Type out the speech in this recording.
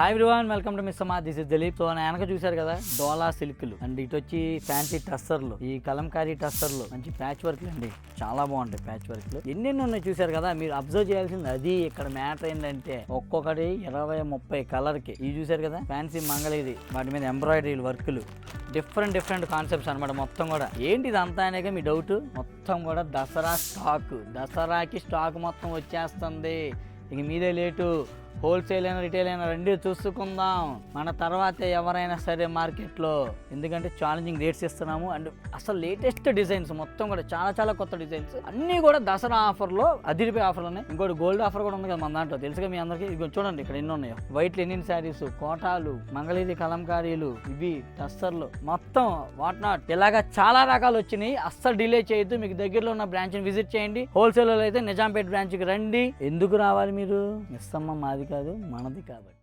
Hi everyone, welcome to mister మా. This is Dileep. So వెనక చూసారు కదా డోలా సిల్క్లు అండ్ ఇటు వచ్చి ఫ్యాన్సీ టస్సర్లు, ఈ కలంకారీ టస్సర్లు, మంచి ప్యాచ్ వర్క్లు అండి, చాలా బాగుంటాయి ప్యాచ్ వర్క్లు. ఎన్నెన్ని ఉన్నాయి చూసారు కదా. మీరు అబ్జర్వ్ చేయాల్సింది అది. ఇక్కడ మ్యాటర్ ఏంటంటే ఒక్కొక్కటి 20-30 కలర్కి. ఇవి చూసారు కదా ఫ్యాన్సీ మంగళగిరి, వాటి మీద ఎంబ్రాయిడరీ వర్క్లు, డిఫరెంట్ కాన్సెప్ట్స్ అనమాట. మొత్తం కూడా ఏంటి ఇదంతా అనేక మీ డౌట్. మొత్తం కూడా దసరా స్టాక్, దసరాకి స్టాక్ మొత్తం వచ్చేస్తుంది. ఇక మీదే లేటు. హోల్సేల్ అయినా రిటైల్ అయినా రెండు చూసుకుందాం మన తర్వాత ఎవరైనా సరే మార్కెట్లో. ఎందుకంటే ఛాలెంజింగ్ రేట్స్ ఇస్తున్నాము అండ్ అసలు లేటెస్ట్ డిజైన్స్ మొత్తం కూడా చాలా కొత్త డిజైన్స్ అన్నీ కూడా దసరా ఆఫర్లో అదిరిపోయే ఆఫర్లు ఉన్నాయి. ఇంకోటి గోల్డ్ ఆఫర్ కూడా ఉంది కదా మన దాంట్లో, తెలుసుగా మీ అందరికీ. ఇక చూడండి ఇక్కడ ఎన్ని ఉన్నాయో. వైట్ లెనిన్ శారీస్, కోటాలు, మంగళగిరి కలంకారీలు, ఇవి టస్సర్లు, మొత్తం వాట్ నాట్ ఇలాగా చాలా రకాలు వచ్చినాయి. అస్సలు డిలే చేయొద్దు. మీకు దగ్గరలో ఉన్న బ్రాంచ్ని విజిట్ చేయండి. హోల్సేల్ అయితే నిజాంపేట్ బ్రాంచ్కి రండి. ఎందుకు రావాలి మీరు? మిస్సమ్మ మాది కాదు, మనది కాబట్టి.